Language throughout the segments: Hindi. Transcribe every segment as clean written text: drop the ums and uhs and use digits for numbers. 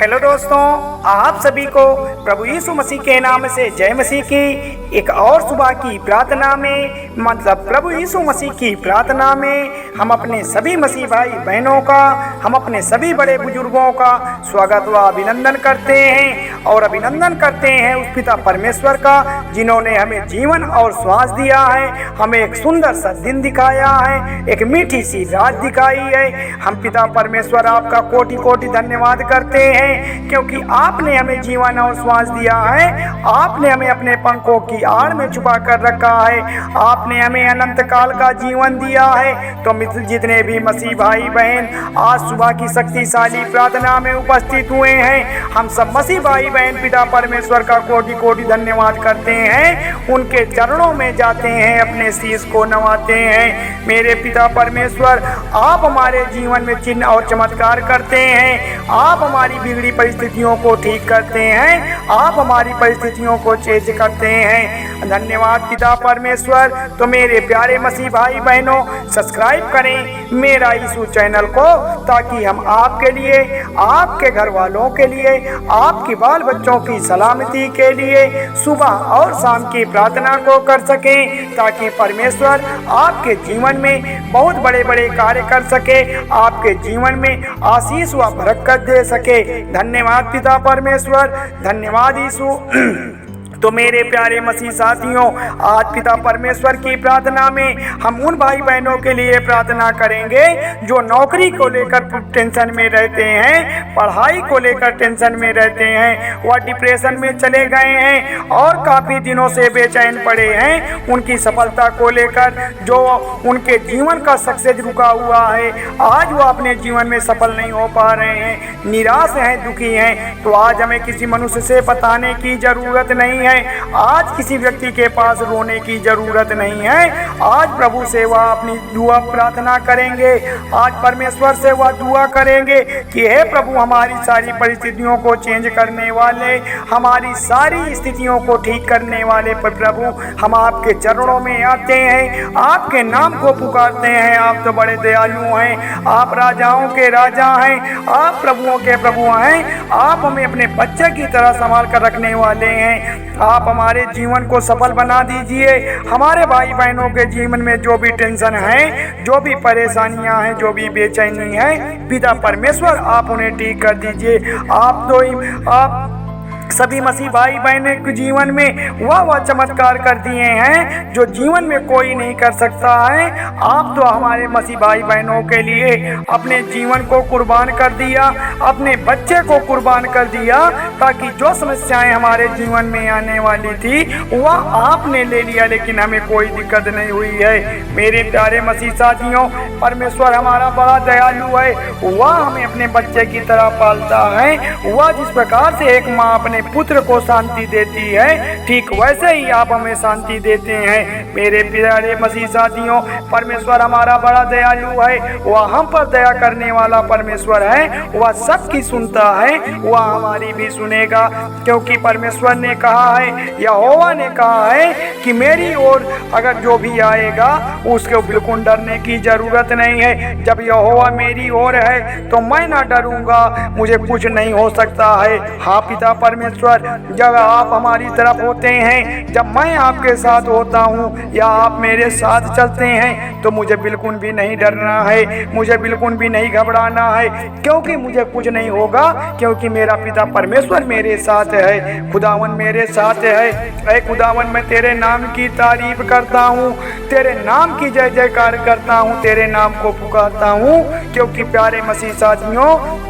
हेलो दोस्तों, आप सभी को प्रभु यीशु मसीह के नाम से जय मसीह की एक और सुबह की प्रार्थना में, मतलब प्रभु यीशु मसीह की प्रार्थना में हम अपने सभी मसीह भाई बहनों का, हम अपने सभी बड़े बुजुर्गों का स्वागत व अभिनंदन करते हैं और अभिनंदन करते हैं उस पिता परमेश्वर का जिन्होंने हमें जीवन और श्वास दिया है, हमें एक सुंदर सा दिन दिखाया है, एक मीठी सी रात दिखाई है। हम पिता परमेश्वर आपका कोटि कोटि धन्यवाद करते हैं क्योंकि आपने हमें जीवन और श्वास दिया है, आपने हमें अपने पंखों की आड़ में छुपा कर रखा है, आपने हमें अनंत काल का जीवन दिया है। तो मित्र जितने भी मसीह भाई बहन आज सुबह की शक्तिशाली प्रार्थना में उपस्थित हुए हैं, हम सब मसीह भाई बहन पिता परमेश्वर का कोटि कोटि धन्यवाद करते हैं, उनके चरणों में जाते हैं, अपने शीश को नवाते हैं। मेरे पिता परमेश्वर, आप हमारे जीवन में चिन्ह और चमत्कार करते हैं, आप हमारी बिगड़ी परिस्थितियों को ठीक करते हैं, आप हमारी परिस्थितियों को चेंज करते हैं। धन्यवाद पिता परमेश्वर। तो मेरे प्यारे मसीह भाई बहनों, सब्सक्राइब करें मेरा यीशु चैनल को, ताकि हम आपके लिए, आपके घर वालों के लिए, आपके बाल बच्चों की सलामती के लिए सुबह और शाम की प्रार्थना को कर सकें, ताकि परमेश्वर आपके जीवन में बहुत बड़े बड़े कार्य कर सके, आपके जीवन में आशीष व बरकत दे सके। धन्यवाद पिता परमेश्वर, धन्यवाद यीशु। तो मेरे प्यारे मसीह साथियों, आज पिता परमेश्वर की प्रार्थना में हम उन भाई बहनों के लिए प्रार्थना करेंगे जो नौकरी को लेकर टेंशन में रहते हैं, पढ़ाई को लेकर टेंशन में रहते हैं, वह डिप्रेशन में चले गए हैं और काफ़ी दिनों से बेचैन पड़े हैं। उनकी सफलता को लेकर जो उनके जीवन का सक्सेस रुका हुआ है, आज वो अपने जीवन में सफल नहीं हो पा रहे हैं, निराश हैं, दुखी हैं। तो आज हमें किसी मनुष्य से बताने की ज़रूरत नहीं है, आज किसी व्यक्ति के पास रोने की जरूरत नहीं है। आज प्रभु से वह अपनी दुआ प्रार्थना करेंगे, आज परमेश्वर से वह दुआ करेंगे कि हे प्रभु, हमारी सारी परिस्थितियों को चेंज करने वाले, हमारी सारी स्थितियों को ठीक करने वाले प्रभु, हम आपके चरणों में आते हैं, आपके नाम को पुकारते हैं। आप तो बड़े दयालु हैं, आप राजाओं के राजा हैं, आप प्रभुओं के प्रभु हैं, आप हमें अपने बच्चे की तरह संभाल कर रखने वाले हैं। आप हमारे जीवन को सफल बना दीजिए। हमारे भाई बहनों के जीवन में जो भी टेंशन है, जो भी परेशानियां हैं, जो भी बेचैनी है, पिता परमेश्वर आप उन्हें ठीक कर दीजिए। आप सभी मसीह भाई बहनों के जीवन में वह चमत्कार कर दिए हैं जो जीवन में कोई नहीं कर सकता है। आप तो हमारे मसीह भाई बहनों के लिए अपने जीवन को कुर्बान कर दिया, अपने बच्चे को कुर्बान कर दिया, ताकि जो समस्याएं हमारे जीवन में आने वाली थी वह आपने ले लिया, लेकिन हमें कोई दिक्कत नहीं हुई है। मेरे प्यारे मसीह साथियों, परमेश्वर हमारा बड़ा दयालु है, वह हमें अपने बच्चे की तरह पालता है। वह जिस प्रकार से एक माँ अपने पुत्र को शांति देती है, ठीक वैसे ही आप हमें शांति देते हैं। मेरे प्यारे मसीह साथियों, परमेश्वर हमारा बड़ा दयालु है, वह हम पर दया करने वाला परमेश्वर है, वह सबकी सुनता है, वह हमारी भी सुनेगा, क्योंकि परमेश्वर ने कहा है, यहोवा ने कहा है कि मेरी ओर अगर जो भी आएगा उसको बिल्कुल डरने की जरूरत नहीं है। जब यहोवा मेरी ओर है तो मैं ना डरूंगा, मुझे कुछ नहीं हो सकता है। हाँ पिता परमेश्वर, जब आप हमारी तरफ होते हैं, जब मैं आपके साथ होता हूँ या आप मेरे साथ चलते हैं, तो मुझे बिल्कुल भी नहीं डरना है, मुझे बिल्कुल भी नहीं घबराना है, क्योंकि मुझे कुछ नहीं होगा, क्योंकि मेरा पिता परमेश्वर मेरे साथ है, खुदावन मेरे साथ है। ऐ खुदावन, मैं तेरे नाम की तारीफ करता हूँ, तेरे नाम की जय जयकार करता हूँ, तेरे नाम को पुकारता हूँ, क्योंकि प्यारे मसीह साथियों,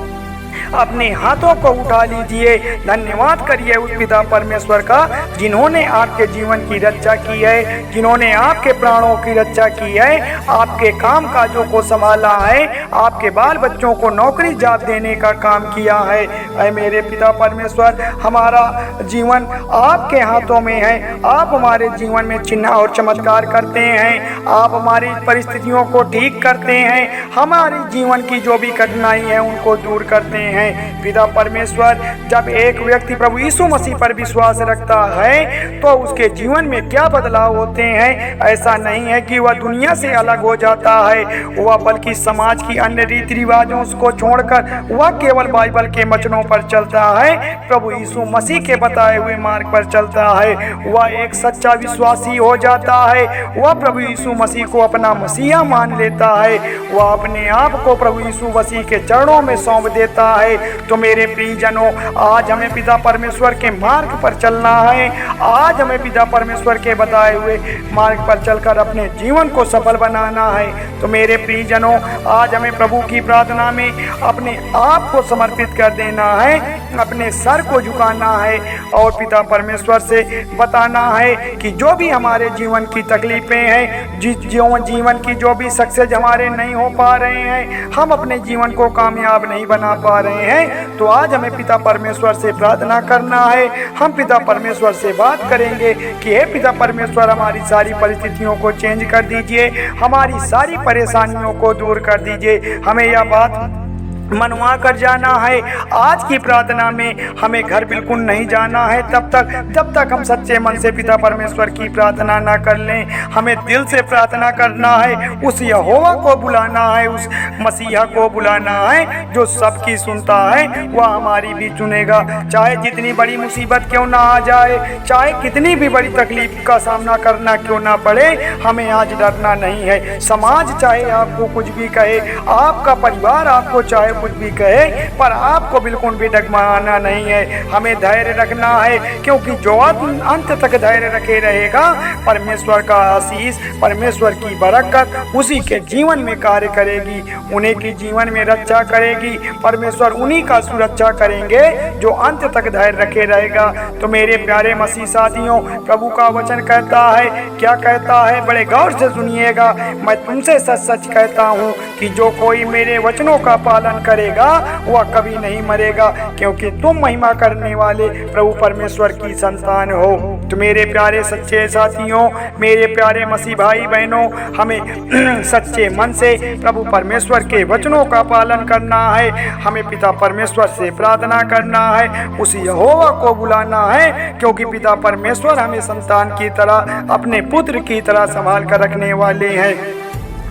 अपने हाथों को उठा लीजिए, धन्यवाद करिए उस पिता परमेश्वर का जिन्होंने आपके जीवन की रक्षा की है, जिन्होंने आपके प्राणों की रक्षा की है, आपके काम काजों को संभाला है, आपके बाल बच्चों को नौकरी जॉब देने का काम किया है। ऐ मेरे पिता परमेश्वर, हमारा जीवन आपके हाथों में है, आप हमारे जीवन में चिन्ह और चमत्कार करते हैं, आप हमारी परिस्थितियों को ठीक करते हैं, हमारे जीवन की जो भी कठिनाई है उनको दूर करते हैं। पिता परमेश्वर जब एक व्यक्ति प्रभु यीशु मसीह पर विश्वास रखता है तो उसके जीवन में क्या बदलाव होते हैं। ऐसा नहीं है कि वह दुनिया से अलग हो जाता है, वह बल्कि समाज की अन्य रीति रिवाजों को छोड़कर वह केवल बाइबल के वचनों पर चलता है, प्रभु यीशु मसीह के बताए हुए मार्ग पर चलता है। वह एक सच्चा विश्वासी हो जाता है, वह प्रभु यीशु मसीह को अपना मसीहा मान लेता है, वह अपने आप को प्रभु यीशु मसीह के चरणों में सौंप देता है। तो मेरे प्रियजनों, आज हमें पिता परमेश्वर के मार्ग पर चलना है। आज हमें पिता परमेश्वर के बताए हुए मार्ग पर चलकर अपने जीवन को सफल बनाना है। तो मेरे प्रियजनों, आज हमें प्रभु की प्रार्थना में अपने आप को समर्पित कर देना है, अपने सर को झुकाना है और पिता परमेश्वर से बताना है कि जो भी हमारे जीवन की तकलीफें हैं, जीवन की जो भी सक्सेस हमारे नहीं हो पा रहे हैं, हम अपने जीवन को कामयाब नहीं बना पा रहे हैं, तो आज हमें पिता परमेश्वर से प्रार्थना करना है। हम पिता परमेश्वर से बात करेंगे कि हे पिता परमेश्वर, हमारी सारी परिस्थितियों को चेंज कर दीजिए, हमारी सारी परेशानियों को दूर कर दीजिए। हमें यह बात मनवा कर जाना है। आज की प्रार्थना में हमें घर बिल्कुल नहीं जाना है जब तक हम सच्चे मन से पिता परमेश्वर की प्रार्थना ना कर लें। हमें दिल से प्रार्थना करना है, उस यहोवा को बुलाना है, उस मसीहा को बुलाना है जो सबकी सुनता है, वह हमारी भी चुनेगा। चाहे जितनी बड़ी मुसीबत क्यों ना आ जाए, चाहे कितनी भी बड़ी तकलीफ का सामना करना क्यों ना पड़े, हमें आज डरना नहीं है। समाज चाहे आपको कुछ भी कहे, आपका परिवार आपको चाहे कुछ भी कहे, पर आपको बिल्कुल भी डगमगाना नहीं है। हमें धैर्य रखना है, क्योंकि जो अंत तक धैर्य रखे रहेगा, परमेश्वर का आशीष, परमेश्वर की बरकत उसी के जीवन में कार्य करेगी, उन्हीं की जीवन में रक्षा करेगी। परमेश्वर उन्हीं का सुरक्षा करेंगे जो अंत तक धैर्य रखे रहेगा। तो मेरे प्यारे मसीह साथियों, प्रभु का वचन कहता है, क्या कहता है, बड़े गौर से सुनिएगा। मैं तुमसे सच सच कहता हूँ कि जो कोई मेरे वचनों का पालन करेगा वह कभी नहीं मरेगा, क्योंकि तुम महिमा करने वाले प्रभु परमेश्वर की संतान हो। तो मेरे प्यारे सच्चे साथियों, मेरे प्यारे मसीह भाई बहनों, हमें सच्चे मन से प्रभु परमेश्वर के वचनों का पालन करना है। हमें पिता परमेश्वर से प्रार्थना करना है, उस यहोवा को बुलाना है, क्योंकि पिता परमेश्वर हमें संतान की तरह, अपने पुत्र की तरह संभाल कर रखने वाले हैं।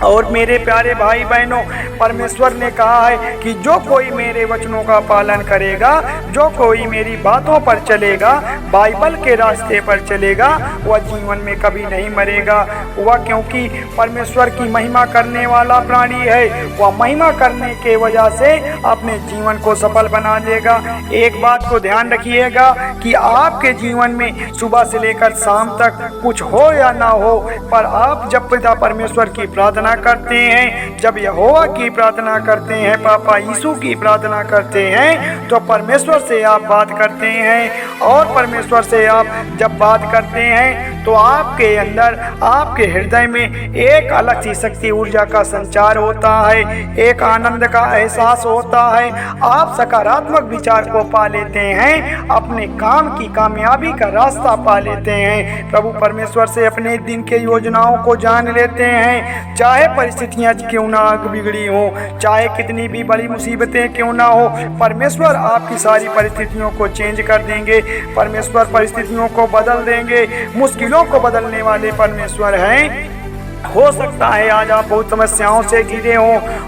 और मेरे प्यारे भाई बहनों, परमेश्वर ने कहा है कि जो कोई मेरे वचनों का पालन करेगा, जो कोई मेरी बातों पर चलेगा, बाइबल के रास्ते पर चलेगा, वह जीवन में कभी नहीं मरेगा। वह क्योंकि परमेश्वर की महिमा करने वाला प्राणी है, वह महिमा करने के वजह से अपने जीवन को सफल बना लेगा। एक बात को ध्यान रखिएगा कि आपके जीवन में सुबह से लेकर शाम तक कुछ हो या ना हो, पर आप जब पिता परमेश्वर की प्रार्थना करते हैं, जब यहोवा की प्रार्थना करते हैं, पापा यीशु की प्रार्थना करते हैं, तो परमेश्वर से आप बात करते हैं। और परमेश्वर से आप जब बात करते हैं तो आपके अंदर, आपके हृदय में एक अलग सी शक्ति, ऊर्जा का संचार होता है, एक आनंद का एहसास होता है। आप सकारात्मक विचार को पा लेते हैं, अपने काम की कामयाबी का रास्ता पा लेते हैं। प्रभु परमेश्वर से अपने दिन के योजनाओं को जान लेते हैं। चाहे परिस्थितियां क्यों ना बिगड़ी हो, चाहे कितनी भी बड़ी मुसीबतें क्यों ना हो, परमेश्वर आपकी सारी परिस्थितियों को चेंज कर देंगे। परमेश्वर परिस्थितियों को बदल देंगे, मुश्किलों को बदलने वाले परमेश्वर हैं। हो सकता है आज आप बहुत समस्याओं से घिरे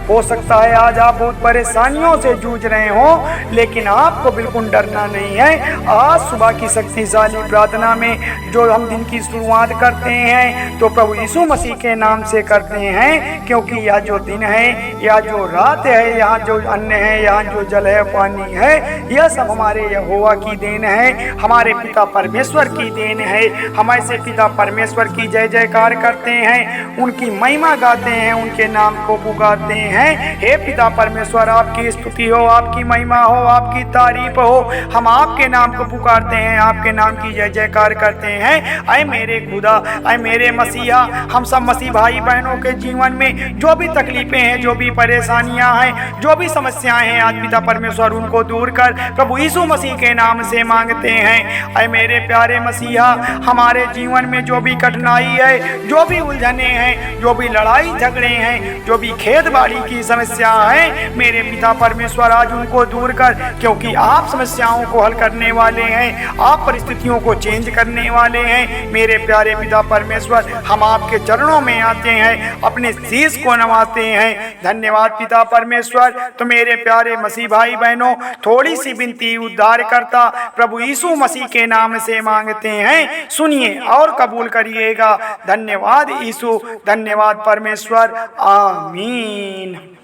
हो सकता है आज आप बहुत परेशानियों से जूझ रहे हो, लेकिन आपको बिल्कुल डरना नहीं है। आज सुबह की शक्तिशाली प्रार्थना में जो हम दिन की शुरुआत करते हैं तो प्रभु यीशु मसीह के नाम से करते हैं, क्योंकि यह जो दिन है, या जो रात है, यहाँ जो अन्न है, यहाँ जो जल है, पानी है, यह सब हमारे यहोवा की देन है, हमारे पिता परमेश्वर की देन है। हम ऐसे पिता परमेश्वर की जय जयकार करते हैं, उनकी महिमा गाते हैं, उनके नाम को पुकारते हैं। हे पिता परमेश्वर, आपकी स्तुति हो, आपकी महिमा हो, आपकी तारीफ हो। हम आपके नाम को पुकारते हैं, आपके नाम की जय जयकार करते हैं। ऐ मेरे खुदा, ऐ मेरे मसीहा, हम सब मसीह भाई बहनों के जीवन में जो भी तकलीफें हैं, जो भी परेशानियां हैं, जो भी समस्याएं हैं, आज पिता परमेश्वर उनको दूर कर प्रभु यीशु मसीह के नाम से मांगते हैं। ऐ मेरे प्यारे मसीहा, हमारे जीवन में जो भी कठिनाई है, जो भी उलझने हैं, जो भी लड़ाई झगड़े हैं, जो भी खेत बाड़ी की समस्या है, मेरे पिता परमेश्वर आज उनको दूर कर, क्योंकि आप समस्याओं को हल करने वाले हैं, आप परिस्थितियों को चेंज करने वाले हैं। मेरे प्यारे पिता परमेश्वर, हम आपके चरणों में आते हैं, अपने शीश को नवाते हैं। धन्यवाद पिता परमेश्वर। तो मेरे प्यारे मसीह भाई बहनों, थोड़ी सी विनती उद्धार करता प्रभु यीशु मसीह के नाम से मांगते हैं, सुनिए और कबूल करिएगा। धन्यवाद यीशु, धन्यवाद परमेश्वर, आमीन।